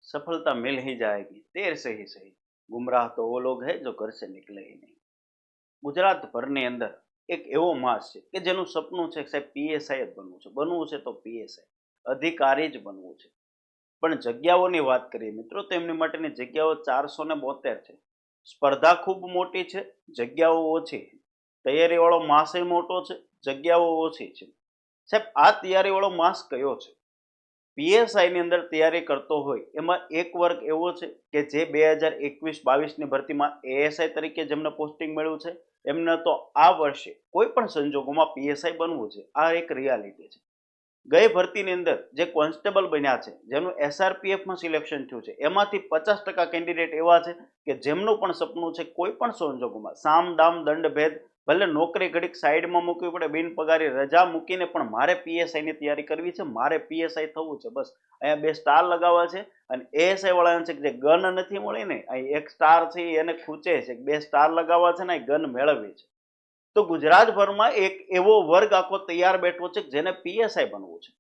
सफलता मिल ही जाएगी देर से ही सही, गुमराह तो वो लोग है जो घर से निकले ही नहीं। ગુજરાત ભરની અંદર એક એવો માસ છે કે જેનું સપનું છે કે સાહેબ પીએસઆઈ જ બનવું છે તો પીએસઆઈ અધિકારી જ બનવું છે। પણ જગ્યાઓની વાત કરીએ મિત્રો તો એમની માટેની જગ્યાઓ 472 છે। સ્પર્ધા ખૂબ મોટી છે, જગ્યાઓ ઓછી છે। તૈયારીવાળો માસ મોટો છે, જગ્યાઓ ઓછી છે। સાહેબ આ તૈયારીવાળો માસ કયો છે? પીએસઆઈ ની અંદર તૈયારી કરતો હોય એમાં એક વર્ગ એવો છે કે જે 2021-22 ની ભરતીમાં એએસઆઈ તરીકે જેમને પોસ્ટિંગ મળ્યું છે એમને તો આ વર્ષે કોઈ પણ સંજોગોમાં પીએસઆઈ બનવું છે। આ એક રિયાલિટી છે। ગઈ ભરતીની અંદર જે કોન્સ્ટેબલ બન્યા છે જેનું એસઆરપીએફમાં સિલેક્શન થયું છે એમાંથી 50% કેન્ડિડેટ એવા છે કે જેમનું પણ સપનું છે કોઈ પણ સંજોગોમાં સામ દામ દંડ ભેદ ભલે નોકરી ઘડીક સાઈડમાં મૂકવી પડે, બિન પગારી રજા મૂકીને પણ મારે પીએસઆઈ ની તૈયારી કરવી છે, મારે પીએસઆઈ થવું છે। બસ અહીંયા 2 સ્ટાર લગાવવા છે અને એએસઆઈ વાળાને છે કે જે ગન નથી મળી ને અહીં 1 સ્ટાર છે એને ખૂંચે છે, 2 સ્ટાર લગાવવા છે ને ગન મેળવવી છે। તો ગુજરાતભરમાં એક એવો વર્ગ આખો તૈયાર બેઠો છે જેને પીએસઆઈ બનવું છે।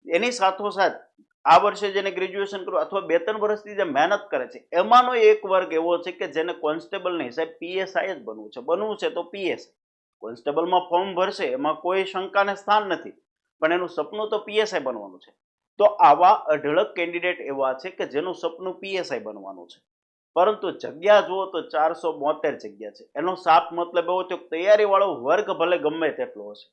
એની સાથોસાથ આ વર્ષે જેને ગ્રેજ્યુએશન કર્યું અથવા 2-3 વર્ષથી જે મહેનત કરે છે એમાંનો એક વર્ગ એવો છે કે જેને કોન્સ્ટેબલ નહીં સાહેબ પીએસઆઈ જ બનવું છે તો પીએસઆઈ। કોન્સ્ટેબલમાં ફોર્મ ભરશે એમાં કોઈ શંકાને સ્થાન નથી, પણ એનું સપનું તો પીએસઆઈ બનવાનું છે। તો આવા અઢળક કેન્ડિડેટ એવા છે કે જેનું સપનું પીએસઆઈ બનવાનું છે, પરંતુ જગ્યા જુઓ તો 472 જગ્યા છે। એનો સાફ મતલબ એવો થયો તૈયારી વાળો વર્ગ ભલે ગમે તેટલો હશે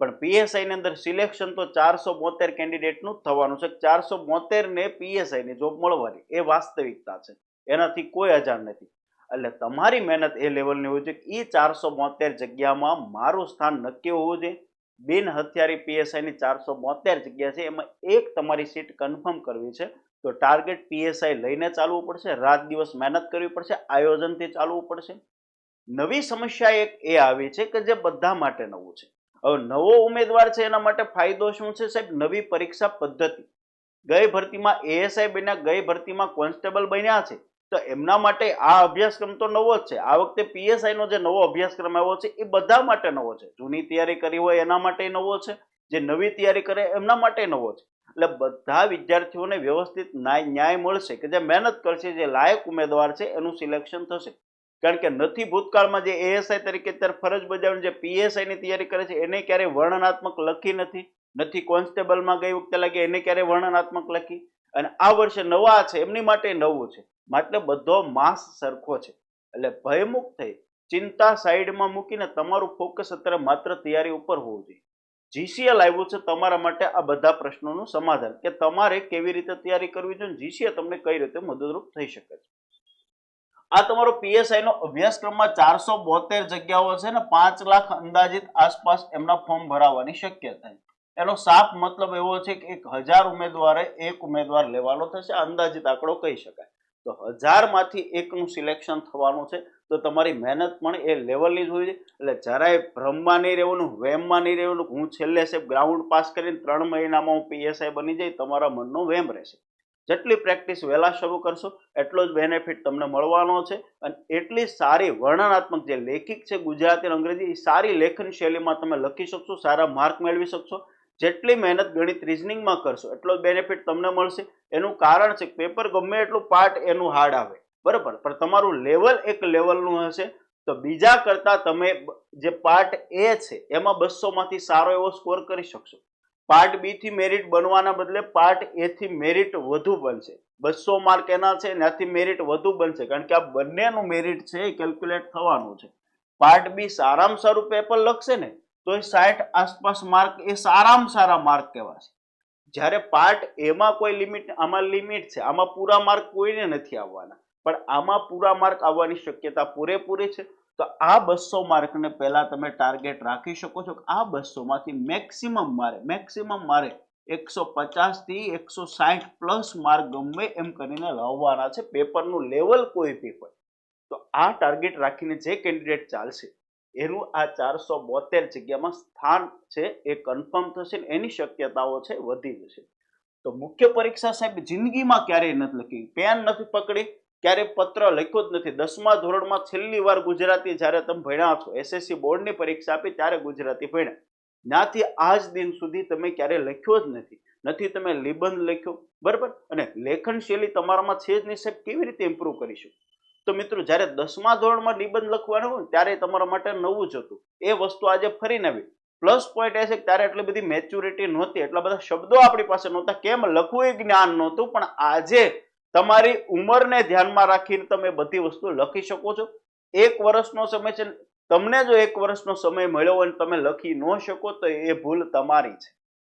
પણ પીએસઆઈ ની અંદર સિલેક્શન તો 472 કેન્ડિડેટનું થવાનું છે। 472 ને પીએસઆઈ ની જોબ મળવાની એ વાસ્તવિકતા છે, એનાથી કોઈ અજાણ નથી। એટલે તમારી મહેનત એ લેવલની હોવી જોઈએ એ 472 જગ્યામાં મારું સ્થાન નક્કી હોવું જોઈએ। બિન હથિયારી પીએસઆઈ ની 472 જગ્યા છે એમાં એક તમારી સીટ કન્ફર્મ કરવી છે તો ટાર્ગેટ પીએસઆઈ લઈને ચાલવું પડશે, રાત દિવસ મહેનત કરવી પડશે, આયોજનથી ચાલવું પડશે। નવી સમસ્યા એક એ આવી છે કે જે બધા માટે નવું છે। હવે નવો ઉમેદવાર છે એના માટે ફાયદો શું છે સાહેબ? નવી પરીક્ષા પદ્ધતિ। ગઈ ભરતીમાં એએસઆઈ બન્યા, ગઈ ભરતીમાં કોન્સ્ટેબલ બન્યા છે તો એમના માટે આ અભ્યાસક્રમ તો નવો જ છે। આ વખતે પીએસઆઈ નો જે નવો અભ્યાસક્રમ આવ્યો છે એ બધા માટે નવો છે। જૂની તૈયારી કરી હોય એના માટે નવો છે, જે નવી તૈયારી કરે એમના માટે નવો છે। એટલે બધા વિદ્યાર્થીઓને વ્યવસ્થિત ન્યાય મળશે કે જે મહેનત કરશે, જે લાયક ઉમેદવાર છે એનું સિલેક્શન થશે। કારણ કે નથી ભૂતકાળમાં જે એએસઆઈ તરીકે અત્યારે ફરજ બજાવીને જે પીએસઆઈ ની તૈયારી કરે છે એને ક્યારેય વર્ણનાત્મક લખી નથી કોન્સ્ટેબલમાં ગઈ વખતે લાગે એને ક્યારેય વર્ણનાત્મક લખી, અને આ વર્ષે નવા છે એમની માટે નવું છે, એટલે બધો માસ સરખો છે। એટલે ભયમુક્ત થઈ ચિંતા સાઈડમાં મૂકીને તમારું ફોકસ અત્યારે માત્ર તૈયારી ઉપર હોવું જોઈએ। જીસીએલ આવ્યું છે તમારા માટે આ બધા પ્રશ્નોનું સમાધાન કે તમારે કેવી રીતે તૈયારી કરવી જોઈએ, જીસીએલ તમને કઈ રીતે મદદરૂપ થઈ શકે છે। આ તમારો પીએસઆઈ નો અભ્યાસક્રમમાં 472 જગ્યાઓ છે ને 5 લાખ અંદાજિત આસપાસ એમના ફોર્મ ભરાવાની શક્યતા છે। એનો સાફ મતલબ એવો છે કે 1000 ઉમેદવારે એક ઉમેદવાર લેવાનો થશે, અંદાજિત આંકડો કહી શકાય। તો 1000 માંથી એકનું સિલેક્શન થવાનું છે તો તમારી મહેનત પણ એ લેવલની જ હોવી જોઈએ। એટલે જરાય ભ્રમમાં નહીં રહેવાનું, વેમમાં નહીં રહેવાનું, હું છેલ્લે સાહેબ ગ્રાઉન્ડ પાસ કરીને 3 મહિનામાં હું પીએસઆઈ બની જાય, તમારા મનનો વેમ રહેશે। જેટલી પ્રેક્ટિસ વહેલા શરૂ કરશો એટલો જ બેનિફિટ તમને મળવાનો છે, અને એટલી સારી વર્ણનાત્મક જે લેખિક છે ગુજરાતી અને અંગ્રેજી એ સારી લેખન શૈલીમાં તમે લખી શકશો, સારા માર્ક મેળવી શકશો। જેટલી મહેનત ગણિત રીઝનિંગમાં કરશો એટલો જ બેનિફિટ તમને મળશે। એનું કારણ છે પેપર ગમે એટલું પાર્ટ એનું હાર્ડ આવે બરાબર, પણ તમારું લેવલ એક લેવલનું હશે તો બીજા કરતા તમે જે પાર્ટ એ છે એમાં 200 માંથી સારો એવો સ્કોર કરી શકશો। પાર્ટ બી થી મેરિટ બનવાના બદલે પાર્ટ એ થી મેરિટ વધુ બનશે। 200 માર્ક એના છે ત્યાંથી મેરિટ વધુ બનશે, કારણ કે આ બંનેનું મેરિટ છે એ કેલ્ક્યુલેટ થવાનું છે। પાર્ટ બી સારામાં સારું પેપર લખશે ને તો એ 60 આસપાસ માર્ક એ સારામાં સારા માર્ક કહેવાશે। જ્યારે પાર્ટ એમાં કોઈ લિમિટ, આમાં લિમિટ છે, આમાં પૂરા માર્ક કોઈને નથી આવવાના, પણ આમાં પૂરા માર્ક આવવાની શક્યતા પૂરેપૂરી છે। તો આ 200 માર્કને પહેલા તમે ટાર્ગેટ રાખી શકો છો કે આ 200 માંથી મેક્સિમમ મારે 150 થી 160 પ્લસ માર્ક ગમે એમ કરીને લાવવાના છે, પેપરનું લેવલ કોઈ બી હોય। તો આ ટાર્ગેટ રાખીને જે કેન્ડિડેટ ચાલશે એનું આ 472 જગ્યામાં સ્થાન છે એ કન્ફર્મ થશે, એની શક્યતાઓ છે વધી જશે। તો મુખ્ય પરીક્ષા સાહેબ જિંદગીમાં ક્યારેય નથી લખી, પેન નથી પકડી, ક્યારે પત્ર લખ્યો જ નથી। 10મા ધોરણમાં છેલ્લી વાર ગુજરાતી જ્યારે તમે ભણ્યા છો, એસએસસી બોર્ડની પરીક્ષા આપી ત્યારે ગુજરાતી ભણ્યા, ત્યાંથી આજ દિન સુધી તમે ક્યારે લખ્યો જ નથી। નથી તમે નિબંધ લખ્યો, બરાબર, અને લેખન શૈલી તમારામાં છે જ નહીં સાહેબ, કેવી રીતે ઇમ્પ્રૂવ કરીશું? તો મિત્રો જ્યારે 10મા ધોરણમાં નિબંધ લખવાનું હોય ત્યારે તમારા માટે નવું જ હતું, એ વસ્તુ આજે ફરીને આવી. પ્લસ પોઈન્ટ એ છે કે ત્યારે એટલી બધી મેચ્યોરિટી નહોતી, એટલા બધા શબ્દો આપણી પાસે નહોતા, કેમ લખવું એ જ્ઞાન નહોતું, પણ આજે તમારી ઉંમરને ધ્યાનમાં રાખીને તમે બધી વસ્તુ લખી શકો છો. 1 વર્ષનો સમય છે, તમને જો 1 વર્ષનો સમય મળ્યો હોય અને તમે લખી ન શકો તો એ ભૂલ તમારી છે,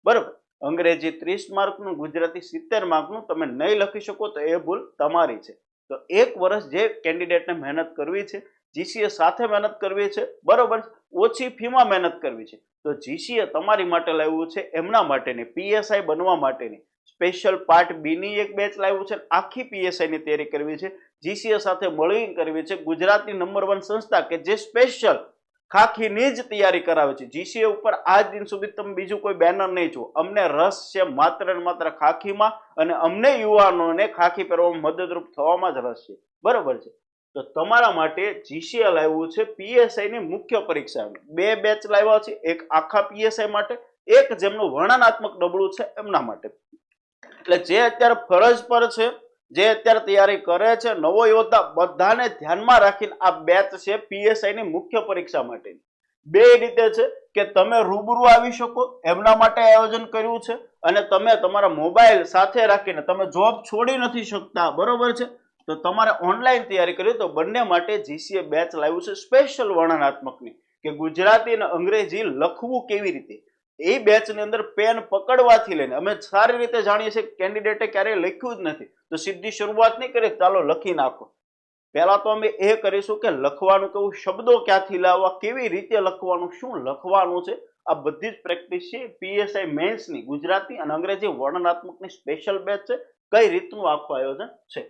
બરોબર. અંગ્રેજી 30 માર્કનું, ગુજરાતી 70 માર્કનું તમે નહીં લખી શકો તો એ ભૂલ તમારી છે. તો 1 વર્ષ જે કેન્ડિડેટને મહેનત કરવી છે, જીસીએ સાથે મહેનત કરવી છે, બરોબર, ઓછી ફીમાં મહેનત કરવી છે, તો જીસીએ તમારી માટે લાવ્યું છે એમના માટેની પીએસઆઈ બનવા માટેની સ્પેશિયલ પાર્ટ બી ની એક બેચ લાવ્યું છે. આખી પીએસઆઈ ની તૈયારી કરવી છે, જીસીએ સાથે મળીને કરવી છે. ગુજરાતની નંબર 1 સંસ્થા કે જે સ્પેશિયલ ખાખીની જ તૈયારી કરાવે છે. જીસીએ ઉપર આજ દિન સુધી તમે બીજું કોઈ બેનર નહીં જુઓ. અમને રસ છે માત્ર ને માત્ર ખાખીમાં, અને અમને યુવાનોને ખાખી પહેરવામાં મદદરૂપ થવામાં જ રસ છે, બરોબર છે. તો તમારા માટે જીસીએ લાવ્યું છે પીએસઆઈ ની મુખ્ય પરીક્ષા. 2 બેચ લાવ્યા છે, એક આખા પીએસઆઈ માટે, એક જેમનું વર્ણનાત્મક નબળું છે એમના માટે. એટલે જે અત્યારે ફરજ પર છે, જે અત્યારે તૈયારી કરે છે, નવો યોદ્ધા, બધાને ધ્યાનમાં રાખીને આ બેચ છે પીએસઆઈ ની મુખ્ય પરીક્ષા માટેની. 2 રીતે છે કે તમે રૂબરૂ આવી શકો, એમના માટે આયોજન કર્યું છે, અને તમે તમારા મોબાઈલ સાથે રાખીને તમે જોબ છોડી નથી શકતા, બરોબર છે, તો તમારે ઓનલાઈન તૈયારી કરી. તો બંને માટે જીસીએ બેચ લાવ્યું છે સ્પેશિયલ વર્ણનાત્મકની, કે ગુજરાતી અને અંગ્રેજી લખવું કેવી રીતે. એ બેચની અંદર પેન પકડવાથી લઈને અમે સારી રીતે જાણીએ છીએ કેન્ડિડેટે ક્યારેય લખ્યું જ નથી, તો સીધી શરૂઆત નહીં કરીએ ચાલો લખી નાખો. પહેલા તો અમે એ કરીશું કે લખવાનું કેવું, શબ્દો ક્યાંથી લાવવા, કેવી રીતે લખવાનું, શું લખવાનું છે, આ બધી જ પ્રેક્ટિસ છે. પીએસઆઈ મેન્સની ગુજરાતી અને અંગ્રેજી વર્ણનાત્મકની સ્પેશિયલ બેચ છે. કઈ રીતનું આખું આયોજન છે.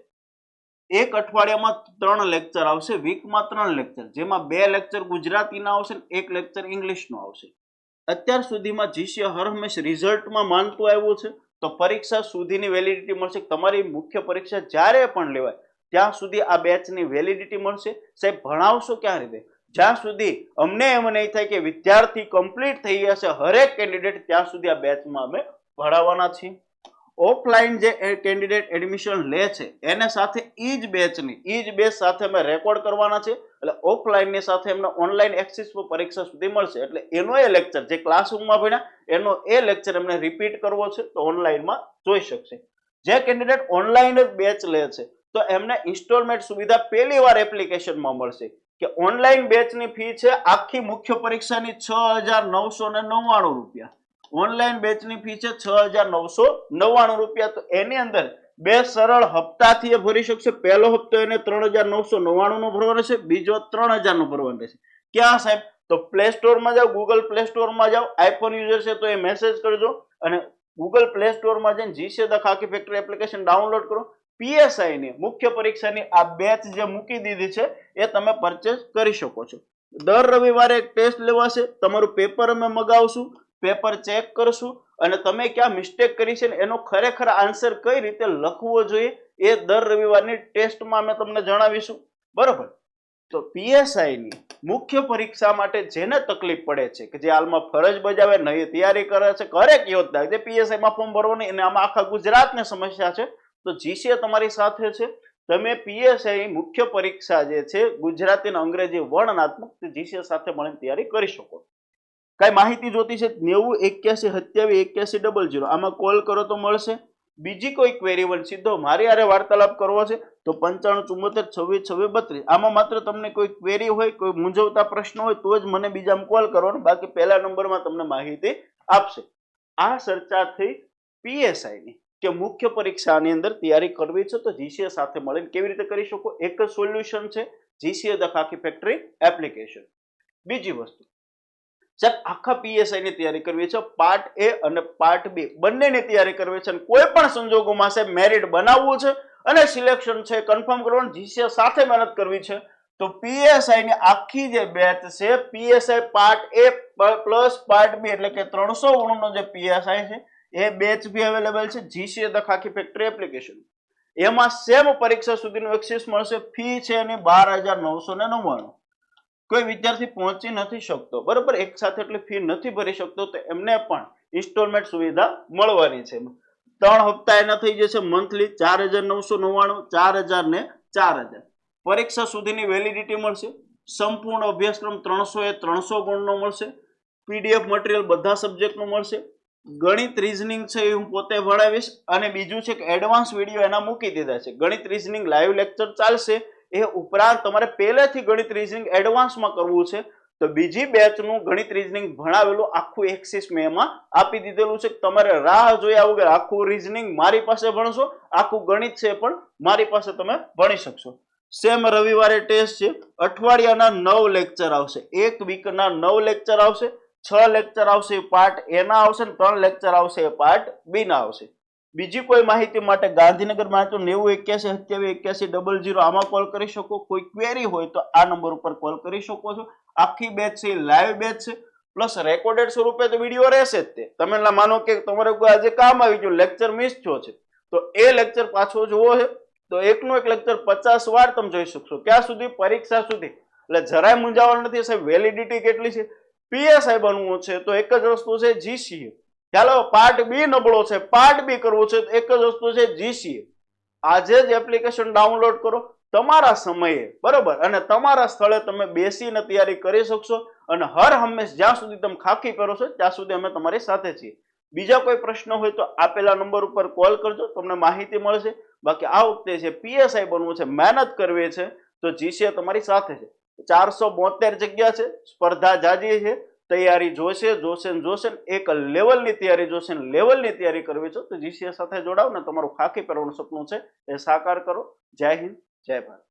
1 અઠવાડિયામાં 3 લેક્ચર આવશે, વીકમાં 3 લેક્ચર, જેમાં 2 લેક્ચર ગુજરાતીના આવશે, 1 લેક્ચર ઇંગ્લિશનો આવશે. અત્યાર સુધીમાં જીસીએ હર હંમેશ રિઝલ્ટમાં માનતું આવ્યું છે, તો પરીક્ષા સુધીની વેલિડિટી મળશે. તમારી મુખ્ય પરીક્ષા જ્યારે પણ લેવાય ત્યાં સુધી આ બેચની વેલિડિટી મળશે. સાહેબ ભણાવશો ક્યાં રીતે? જ્યાં સુધી અમને એમ નહીં થાય કે વિદ્યાર્થી કમ્પ્લીટ થઈ ગયા છે હરેક કેન્ડિડેટ, ત્યાં સુધી આ બેચમાં અમે ભણાવવાના છીએ. ઓફલાઈન જે કેન્ડિડેટ એડમિશન લે છે એને સાથે ઈ જ બેચ સાથે અમે રેકોર્ડ કરવાના છે. એટલે ઓફલાઈનની સાથે એમને ઓનલાઈન એક્સેસ પર પરીક્ષા સુધી મળશે. એટલે એનો એ લેક્ચર જે ક્લાસરૂમમાં ભણ્યા એનો એ લેક્ચર એમને રિપીટ કરવો છે તો ઓનલાઈનમાં જોઈ શકશે. જે કેન્ડિડેટ ઓનલાઈન જ બેચ લે છે તો એમને ઇન્સ્ટોલમેન્ટ સુવિધા પહેલી વાર એપ્લિકેશનમાં મળશે. કે ઓનલાઈન બેચની ફી છે આખી મુખ્ય પરીક્ષાની 6,999 રૂપિયા. ઓનલાઈન બેચની ફી છે 6,999 રૂપિયા. તો એની અંદર 2 સરળ હપ્તાથી ભરી શકશે. પહેલો હપ્તો એને 3,999 નો ભરવાનો છે, બીજો 3,000 નો ભરવાનો રહેશે. ક્યાં સાહેબ? તો પ્લે સ્ટોરમાં જાઓ, ગૂગલ પ્લે સ્ટોરમાં જાઓ, આઈફોન યુઝર છે તો એ મેસેજ કરજો, અને ગૂગલ પ્લે સ્ટોરમાં જઈને GCA the Khakhi factory application download કરો. પીએસઆઈ ની મુખ્ય પરીક્ષાની આ બેચ જે મૂકી દીધી છે એ તમે પરચેસ કરી શકો છો. દર રવિવારે એક ટેસ્ટ લેવાશે, તમારું પેપર અમે મગાવશું, પેપર ચેક કરશું, અને તમે ક્યાં મિસ્ટેક કરી છે એનો ખરેખર આન્સર કઈ રીતે લખવો જોઈએ એ દર રવિવારની ટેસ્ટમાં અમે તમને જણાવીશું, બરોબર. તો પીએસઆઈ ની મુખ્ય પરીક્ષા માટે જેને તકલીફ પડે છે, કે જે હાલમાં ફરજ બજાવે, નવી તૈયારી કરે છે, હરેક યોદ્ધા જે પીએસઆઈ માં ફોર્મ ભરવાનું, અને આમાં આખા ગુજરાતની સમસ્યા છે, તો જીસીએ તમારી સાથે છે. તમે પીએસઆઈ મુખ્ય પરીક્ષા જે છે ગુજરાતી અને અંગ્રેજી વર્ણનાત્મક જીસીએ સાથે મળીને તૈયારી કરી શકો. કઈ માહિતી જોતી છે 90 81 27 81 00, આમાં કોલ કરો તો મળશે. બીજી કોઈ ક્વેરી હોય સીધો મારી હારે વાર્તાલાપ કરવો છે તો 95 74 26 26 32. આમાં માત્ર તમને કોઈ ક્વેરી હોય, કોઈ મૂંઝવતા પ્રશ્ન હોય તો જ મને બીજામાં કોલ કરવાનો, બાકી પહેલા નંબરમાં તમને માહિતી આપશે. આ ચર્ચા થઈ પીએસઆઈ ની કે મુખ્ય પરીક્ષાની અંદર તૈયારી કરવી છે તો જીસીએ સાથે મળીને કેવી રીતે કરી શકો. એક જ સોલ્યુશન છે, GCA the Khakhi factory application. બીજી વસ્તુ સાહેબ, આખા પીએસઆઈ ની તૈયારી કરવી છે, પાર્ટ એ અને પાર્ટ બી બંનેની તૈયારી કરવી છે, અને કોઈ પણ સંજોગોમાં સાહેબ મેરિટ બનાવવું છે અને સિલેક્શન છે કન્ફર્મ કરવાનું, જીસીએ સાથે મહેનત કરવી છે, તો પીએસઆઈ ની આખી જે બેચ છે, પીએસઆઈ પાર્ટ એ પ્લસ પાર્ટ બી, એટલે કે 300 ગુણનો જે પીએસઆઈ છે એ બેચ બી અવેલેબલ છે GCA the Khakhi factory application. એમાં સેમ પરીક્ષા સુધીનું એક્સેસ મળશે. ફી છે એની 12,999. કોઈ વિદ્યાર્થી પહોંચી નથી શકતો, બરોબર, એક સાથે એટલી ફી નથી ભરી શકતો, તો એમને પણ ઇન્સ્ટોલમેન્ટ સુવિધા મળવાની છે. 3 હપ્તા એના થઈ જશે મંથલી 4,999, 4,000 ને 4,000. પરીક્ષા સુધીની વેલિડિટી મળશે. સંપૂર્ણ અભ્યાસક્રમ 300 એ 300 ગુણનો મળશે. પીડીએફ મટીરિયલ બધા સબ્જેક્ટનું મળશે. ગણિત રીઝનિંગ છે એ હું પોતે ભણાવીશ, અને બીજું છે કે એડવાન્સ વિડીયો એના મૂકી દીધા છે. ગણિત રીઝનિંગ લાઈવ લેક્ચર ચાલશે. એ ઉપરાંત તમારે પહેલેથી ગણિત રીઝનિંગ એડવાન્સમાં કરવું છે તો બીજી બેચનું ગણિત રીઝનિંગ ભણાવેલું આખું એક્સિસ મેં એમાં આપી દીધેલું છે. તમારે રાહ જોયા વગર આખું રીઝનિંગ મારી પાસે ભણશો, આખું ગણિત છે પણ મારી પાસે તમે ભણી શકશો. સેમ રવિવારે ટેસ્ટ છે. અઠવાડિયાના 9 લેક્ચર આવશે. એક વીકના 9 લેક્ચર આવશે. 6 લેક્ચર આવશે પાર્ટ એ ના આવશે, 3 લેક્ચર આવશે પાર્ટ બી ના આવશે. બીજી કોઈ માહિતી માટે ગાંધીનગરમાં 9081278100 આમાં કોલ કરી શકો. કોઈ ક્વેરી હોય તો આ નંબર ઉપર કોલ કરી શકો છો. આખી બેચ છે લાઈવ બેચ છે, પ્લસ રેકોર્ડેડ સ્વરૂપે તો વિડીયો રહેશે જ. તે તમે માનો કે તમારે કોઈ આજે કામ આવી ગયું, લેક્ચર મિસ થયો છે, તો એ લેક્ચર પાછો જોવો છે તો એકનો એક લેક્ચર 50 વાર તમે જોઈ શકશો. ક્યાં સુધી? પરીક્ષા સુધી. એટલે જરાય મૂંઝાવણ નથી. સાહેબ વેલિડિટી કેટલી છે? પીએસઆઈ બનવું છે તો એક જ વસ્તુ છે જીસીએ. ચાલો પાર્ટ બી નબળો છે, પાર્ટ બી કરવું છે તો એક જ વસ્તુ છે જીસીએ. આજે જ એપ્લિકેશન ડાઉનલોડ કરો તમારા સમયે, બરોબર, અને તમારા સ્થળે તમે બેસીને તૈયારી કરી શકશો. અને હર હંમેશ જ્યાં સુધી તમે ખાખી કરો છો ત્યાં સુધી અમે તમારી સાથે છીએ. બીજા કોઈ પ્રશ્ન હોય તો આપેલા નંબર ઉપર કોલ કરજો, તમને માહિતી મળશે. બાકી આ વખતે છે પીએસઆઈ બનવું છે, મહેનત કરવી છે તો જીસીએ તમારી સાથે છે. 472 જગ્યા છે, સ્પર્ધા જાજી છે, તૈયારી જોશે. એક લેવલની તૈયારી જોશે, લેવલની તૈયારી કરવી છે તો જીસીએ સાથે જોડાવ ને તમારું ખાખી પહેરવાનું સપનું છે એ સાકાર કરો. જય હિન્દ, જય ભારત.